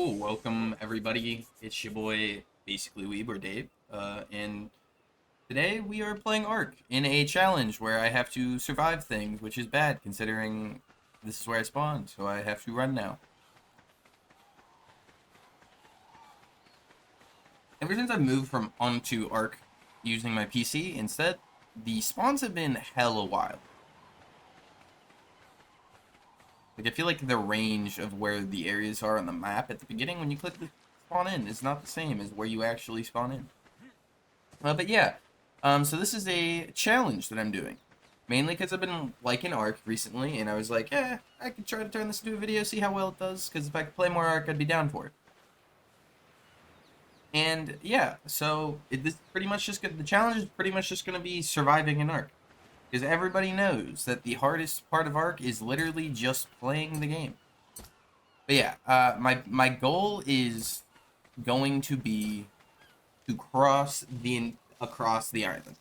Cool. Welcome everybody. It's your boy, basically Weeb or Dave. And today we are playing Ark in a challenge where I have to survive things, which is bad considering this is where I spawned, so I have to run now. Ever since I moved from onto Ark using my PC instead, the spawns have been hella wild. Like, I feel like the range of where the areas are on the map at the beginning when you click the spawn in is not the same as where you actually spawn in. But yeah, so this is a challenge that I'm doing. Mainly because I've been liking Ark recently, and I was like, I could try to turn this into a video, see how well it does, because if I could play more Ark, I'd be down for it. And yeah, so this pretty much just the challenge is pretty much just going to be surviving in Ark. Because everybody knows that the hardest part of Ark is literally just playing the game. But yeah, my goal is going to be to cross across the island.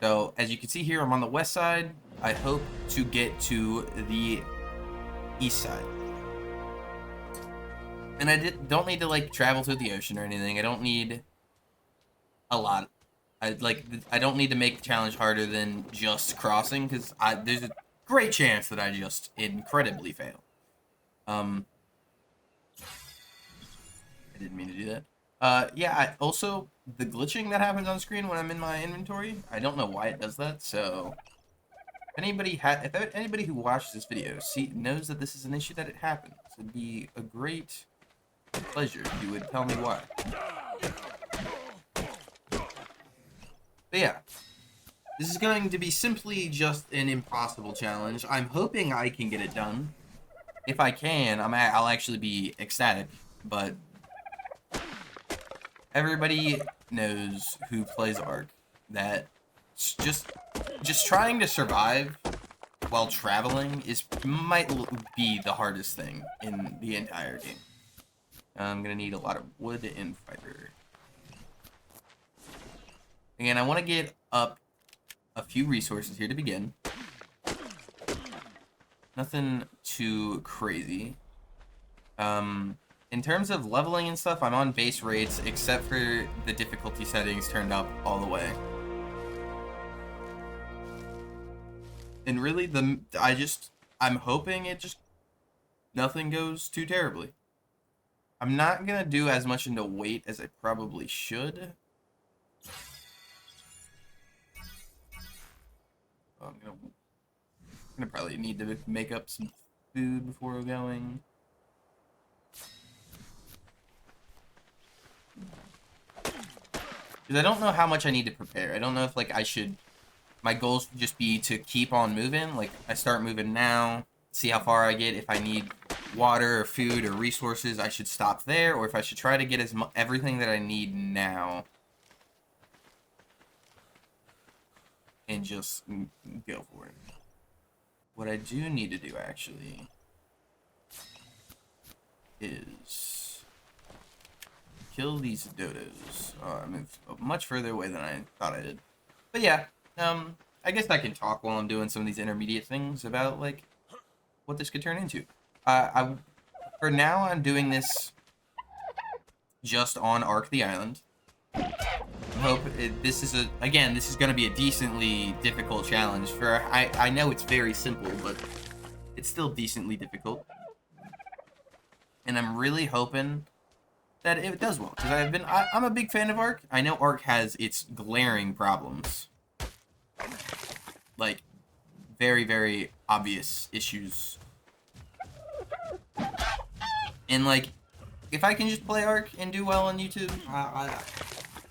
So as you can see here, I'm on the west side. I hope to get to the east side. And I don't need to like travel through the ocean or anything. I don't need a lot. I don't need to make the challenge harder than just crossing, because there's a great chance that I just incredibly fail. I didn't mean to do that. Yeah, also, the glitching that happens on screen when I'm in my inventory, I don't know why it does that, so... if anybody who watched this video knows that this is an issue that it happens, it'd be a great pleasure if you would tell me why. But yeah, this is going to be simply just an impossible challenge. I'm hoping I can get it done. If I can, I'll actually be ecstatic, but... Everybody knows who plays Ark that just trying to survive while traveling might be the hardest thing in the entire game. I'm gonna need a lot of wood and fiber. Again, I want to get up a few resources here to begin. Nothing too crazy. In terms of leveling and stuff, I'm on base rates, except for the difficulty settings turned up all the way. And really, I'm hoping nothing goes too terribly. I'm not gonna do as much into weight as I probably should. I'm gonna probably need to make up some food before going. Because I don't know how much I need to prepare. I don't know if, like, my goals should just be to keep on moving. Like, I start moving now, see how far I get. If I need water or food or resources, I should stop there. Or if I should try to get everything that I need now. And just go for it. What I do need to do, actually, is... kill these dodos. I moved much further away than I thought I did. But yeah, I guess I can talk while I'm doing some of these intermediate things about, like, what this could turn into. For now, I'm doing this just on Ark the Island. I hope this is going to be a decently difficult challenge. I know it's very simple, but it's still decently difficult. And I'm really hoping that it does well, because I'm a big fan of Ark. I know Ark has its glaring problems, like very, very obvious issues, and like if I can just play Ark and do well on YouTube,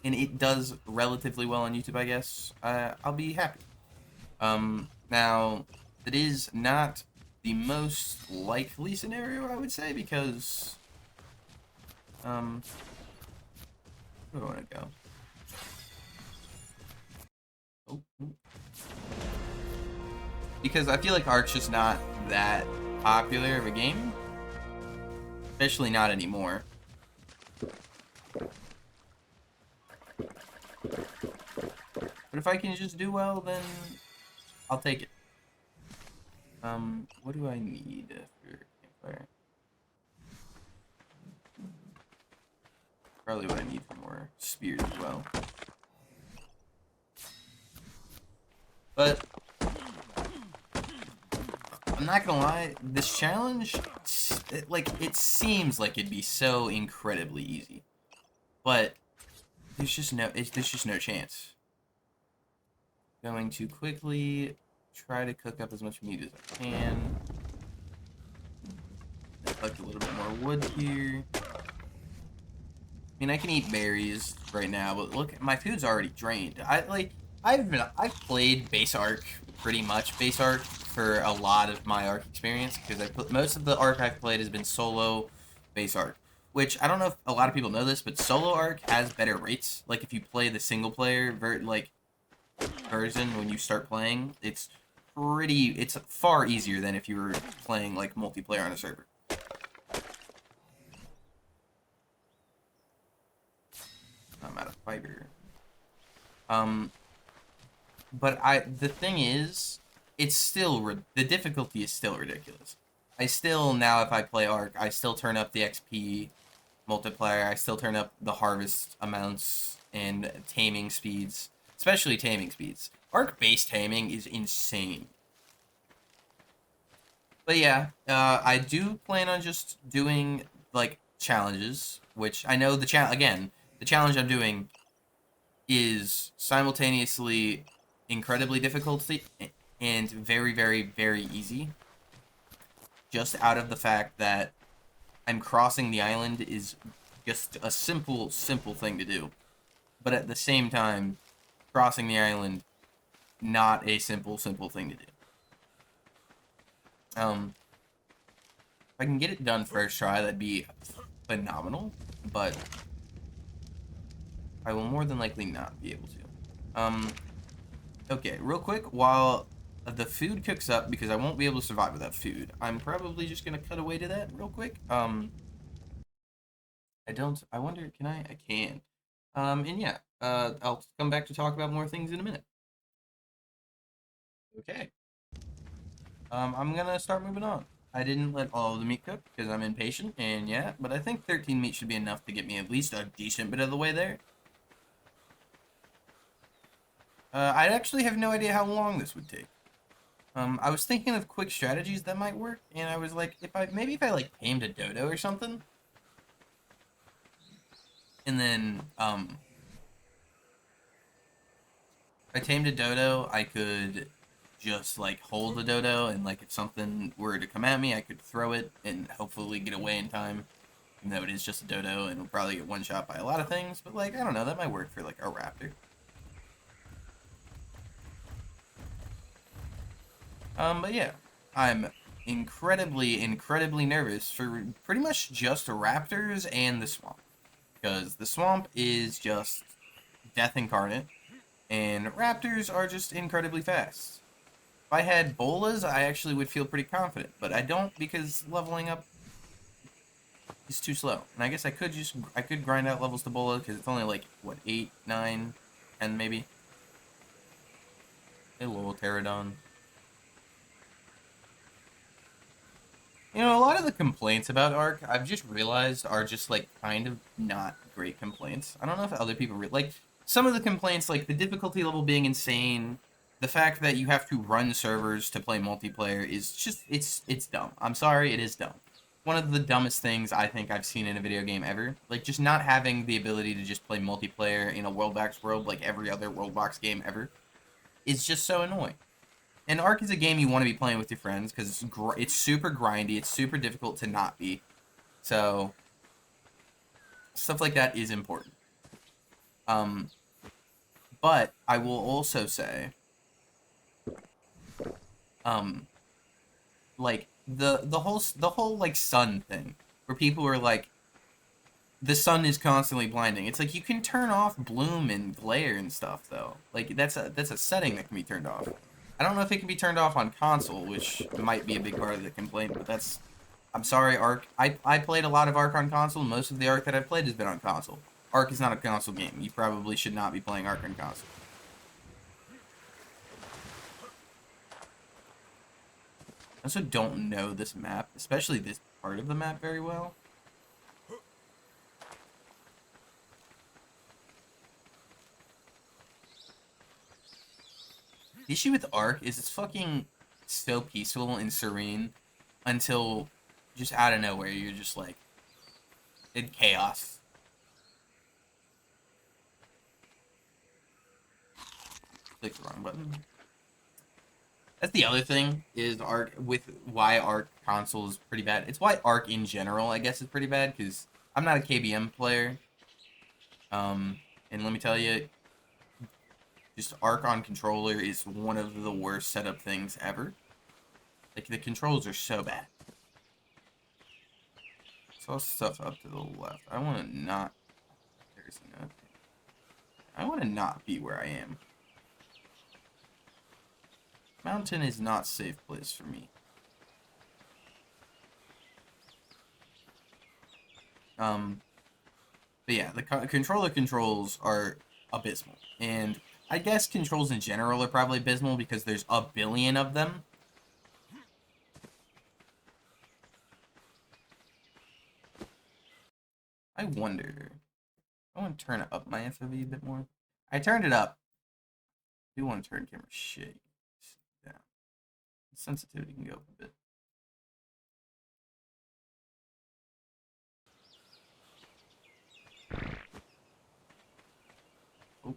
and it does relatively well on YouTube, I guess, I'll be happy. Now it is not the most likely scenario, I would say, because where do I want to go? Oh. Because I feel like Ark's just not that popular of a game. Especially not anymore. But if I can just do well, then I'll take it. What do I need for campfire? Probably what I need for more spears as well. But I'm not gonna lie, this challenge, it seems like it'd be so incredibly easy, but there's just no chance. Going to quickly try to cook up as much meat as I can. Collect a little bit more wood here. I mean, I can eat berries right now, but look, my food's already drained. I've played base Ark pretty much base Ark for a lot of my Ark experience because most of the Ark I've played has been solo base Ark, which I don't know if a lot of people know this, but solo Ark has better rates. Like if you play the single player version when you start playing, it's far easier than if you were playing like multiplayer on a server. I'm out of fiber. But the thing is, the difficulty is still ridiculous. I still, now if I play Ark, I still turn up the XP multiplier, I still turn up the harvest amounts and taming speeds, especially taming speeds. Ark base taming is insane. But yeah, I do plan on just doing, like, challenges, which I know the challenge I'm doing is simultaneously incredibly difficult and very, very, very easy. Just out of the fact that I'm crossing the island is just a simple thing to do. But at the same time, crossing the island, not a simple thing to do. If I can get it done first try, that'd be phenomenal, but I will more than likely not be able to. Okay, real quick, while the food cooks up, because I won't be able to survive without food, I'm probably just gonna cut away to that real quick. I wonder, can I? I can. And yeah, I'll come back to talk about more things in a minute. Okay. I'm gonna start moving on. I didn't let all of the meat cook because I'm impatient, and yeah, but I think 13 meat should be enough to get me at least a decent bit of the way there. I actually have no idea how long this would take. I was thinking of quick strategies that might work, and I was like, maybe if I like tamed a dodo or something, and then if I tamed a dodo, I could just like hold the dodo, and like if something were to come at me, I could throw it and hopefully get away in time. Even though it is just a dodo, and it'll probably get one shot by a lot of things, but like I don't know, that might work for like a raptor. But yeah, I'm incredibly nervous for pretty much just raptors and the swamp. Because the swamp is just death incarnate, and raptors are just incredibly fast. If I had bolas, I actually would feel pretty confident, but I don't because leveling up is too slow. And I guess I could grind out levels to bola because it's only like, what, 8, 9, 10 maybe? Hello, pterodon. You know, a lot of the complaints about Ark, I've just realized, are just, like, kind of not great complaints. I don't know if other people like, some of the complaints, like, the difficulty level being insane, the fact that you have to run servers to play multiplayer is just, it's dumb. I'm sorry, it is dumb. One of the dumbest things I think I've seen in a video game ever. Like, just not having the ability to just play multiplayer in a Worldbox world like every other Worldbox game ever is just so annoying. And Ark is a game you want to be playing with your friends because it's super grindy, it's super difficult to not be. So, stuff like that is important. But I will also say, like the whole like sun thing, where people are like, the sun is constantly blinding. It's like you can turn off bloom and glare and stuff though. Like that's a setting that can be turned off. I don't know if it can be turned off on console, which might be a big part of the complaint, but that's... I'm sorry, Ark. I played a lot of Ark on console. Most of the Ark that I've played has been on console. Ark is not a console game. You probably should not be playing Ark on console. I also don't know this map, especially this part of the map, very well. The issue with Ark is it's fucking so peaceful and serene until just out of nowhere you're just like in chaos. Click the wrong button. That's the other thing is Ark with why Ark console is pretty bad. It's why Ark in general, I guess, is pretty bad because I'm not a KBM player. And let me tell you, just Ark on controller is one of the worst setup things ever. Like the controls are so bad. Saw stuff up to the left. I want to not. There's nothing. I want to not be where I am. Mountain is not a safe place for me. But yeah, the controller controls are abysmal. And I guess controls in general are probably abysmal because there's a billion of them. I wonder. I want to turn up my FOV a bit more. I turned it up. I do want to turn camera shake down. Sensitivity can go up a bit. Oh.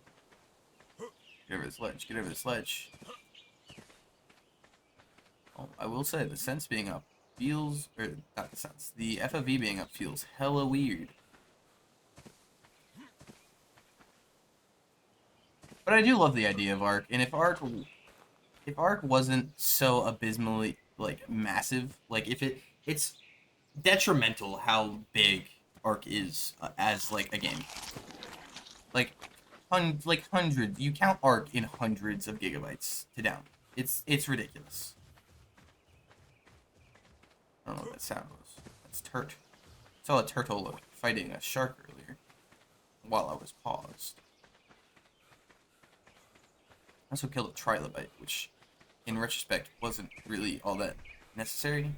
Get over this ledge. Get over this ledge. Oh, I will say the sense being up feels, or not the sense, the FOV being up feels hella weird. But I do love the idea of Ark, and if Ark wasn't so abysmally like massive, like if it's detrimental how big Ark is as like a game. Like hundreds. You count Ark in hundreds of gigabytes to down. It's ridiculous. I don't know what that sound was. That's Turt. I saw a turtle fighting a shark earlier while I was paused. I also killed a trilobite, which in retrospect wasn't really all that necessary.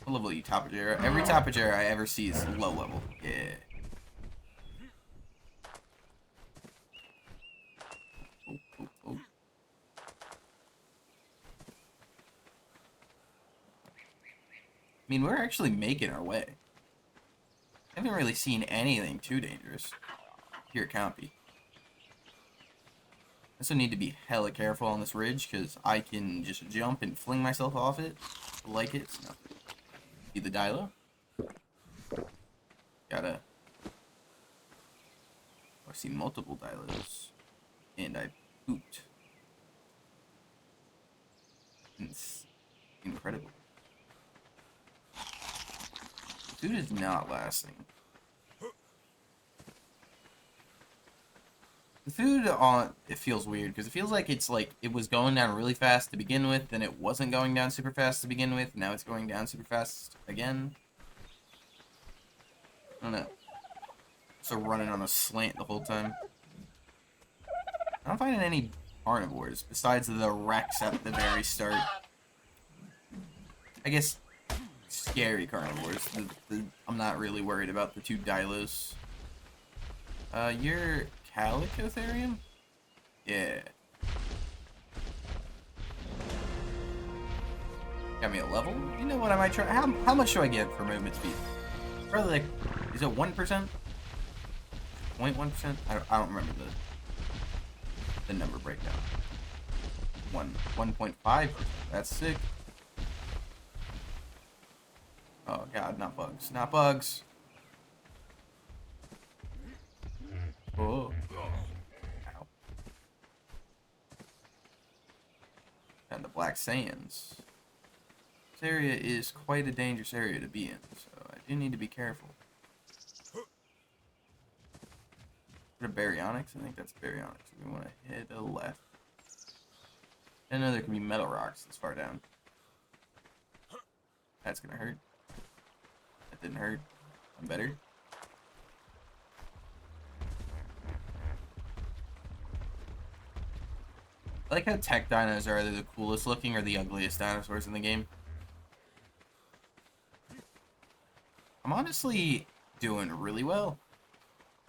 What level are you, Tapejara? Every Tapejara I ever see is low level. Yeah. Oh. I mean, we're actually making our way. I haven't really seen anything too dangerous here at Campy. I also need to be hella careful on this ridge because I can just jump and fling myself off it like it's nothing. See the Dilo? Gotta. I see multiple Dilos, and I pooped. It's incredible. Food is not lasting. The food on it feels weird because it feels like it's like it was going down really fast to begin with, then it wasn't going down super fast to begin with, now it's going down super fast again. I don't know. So running on a slant the whole time. I'm not finding any carnivores besides the Rex at the very start. I guess scary carnivores. I'm not really worried about the two Dilos. You're Calicotherium? Yeah. Got me a level? You know what I might try? How much do I get for movement speed? Probably like, is it 1%? 0.1%? I don't remember the number breakdown. 1.5%. That's sick. Oh god, not bugs. Not bugs. Oh. Ow. And the Black Sands. This area is quite a dangerous area to be in, so I do need to be careful. Is it baryonyx? I think that's baryonyx. We want to head left. I know there can be metal rocks this far down. That's gonna hurt. That didn't hurt. I'm better. I like how tech dinos are either the coolest looking or the ugliest dinosaurs in the game. I'm honestly doing really well.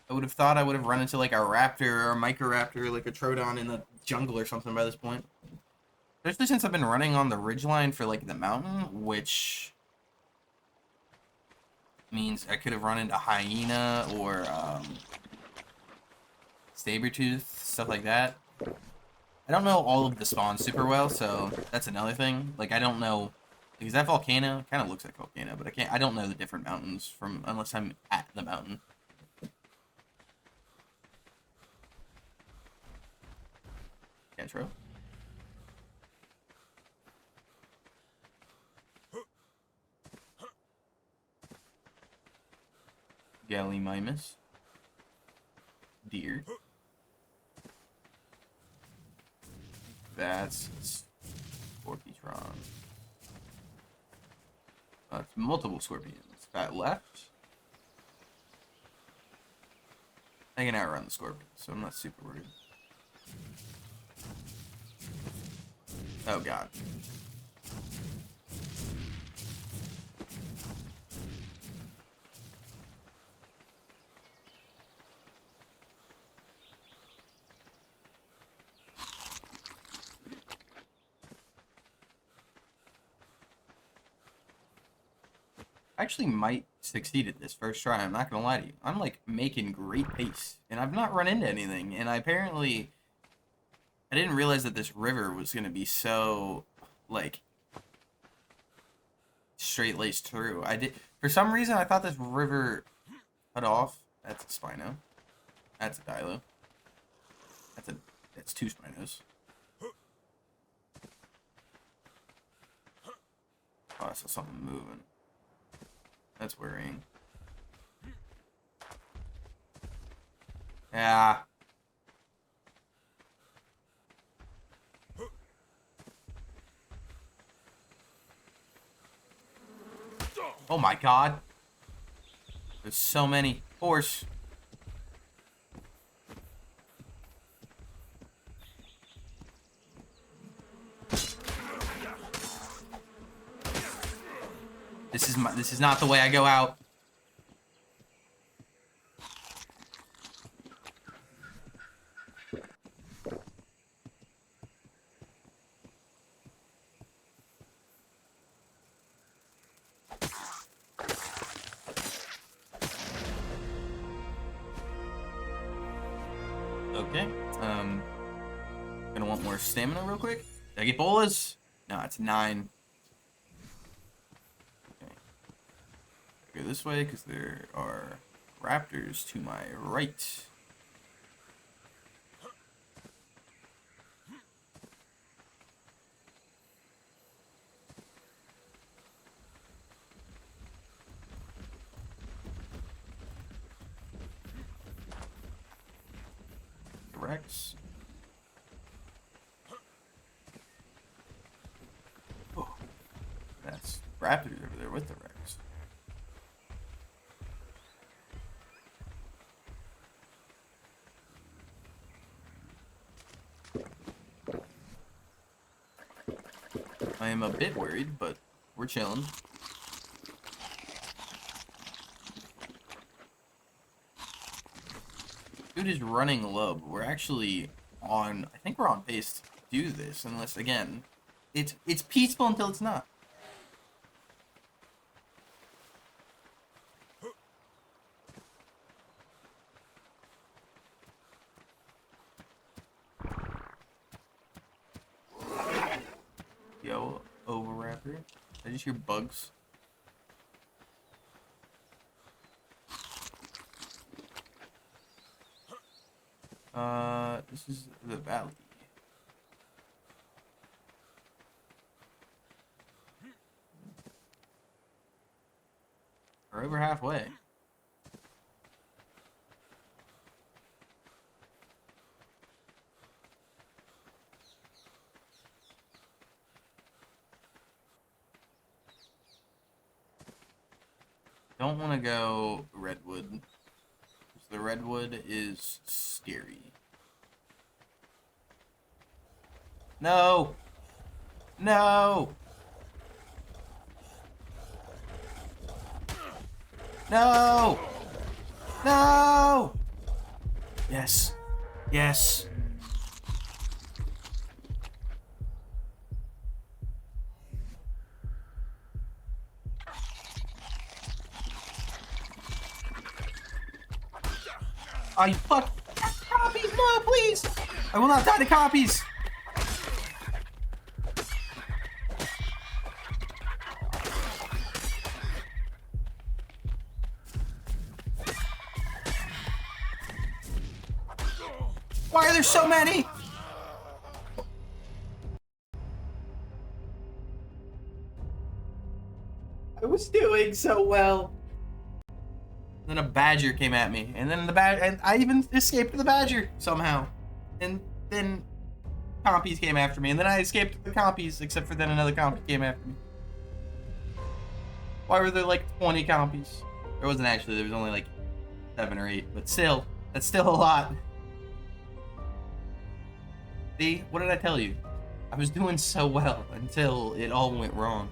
I would have thought I would have run into like a raptor or a microraptor, like a Troodon in the jungle or something by this point. Especially since I've been running on the ridgeline for like the mountain, which means I could have run into hyena or saber-tooth, stuff like that. I don't know all of the spawns super well, so that's another thing. Like I don't know, because that volcano kind of looks like volcano, but I don't know the different mountains from unless I'm at the mountain. Cantro. Gallimimus. Deer. That's Scorpiotron. It's multiple scorpions. That left. I can outrun the scorpions, so I'm not super worried. Oh god. I actually might succeed at this first try, I'm not gonna lie to you. I'm like making great pace, and I've not run into anything, and I didn't realize that this river was gonna be so, like, straight-laced through. For some reason, I thought this river cut off. That's a Spino. That's a Dilo. That's two Spinos. Oh, I saw something moving. That's worrying. Yeah. Oh my god. There's so many. Horse. This is not the way I go out. Okay. Gonna want more stamina real quick. Did I get bolas? No, it's 9. Okay. Go this way because there are raptors to my right. Rex. Oh, that's raptors over there with the Rex. I am a bit worried, but we're chilling. Dude is running low, but we're actually on, I think we're on pace to do this, unless, again, it's peaceful until it's not. Yo, Overraptor. I just hear bugs. This is the valley. We're over halfway. Don't want to go redwood. The redwood is scary. No! No! No! No! Yes. Yes. Oh, you fuck. Copies, no, please. I will not die to copies. Why are there so many? I was doing so well. Then a badger came at me, and then and I even escaped the badger somehow. And then compies came after me, and then I escaped the compies, except for then another compy came after me. Why were there like 20 compies? There wasn't actually, there was only like 7 or 8, but still, that's still a lot. See, what did I tell you? I was doing so well until it all went wrong.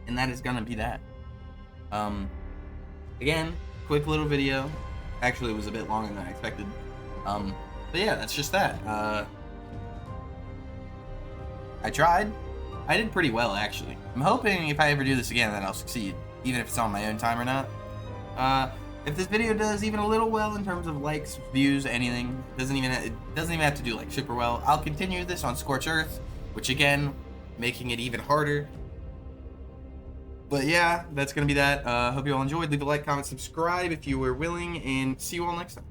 And that is gonna be that. Again, quick little video. Actually, it was a bit longer than I expected. But yeah, that's just that. I tried. I did pretty well, actually. I'm hoping if I ever do this again that I'll succeed, even if it's on my own time or not. If this video does even a little well in terms of likes, views, anything, it doesn't even have to do like super well. I'll continue this on Scorched Earth, which again, making it even harder. But yeah, that's gonna be that. Hope you all enjoyed. Leave a like, comment, subscribe if you were willing, and see you all next time.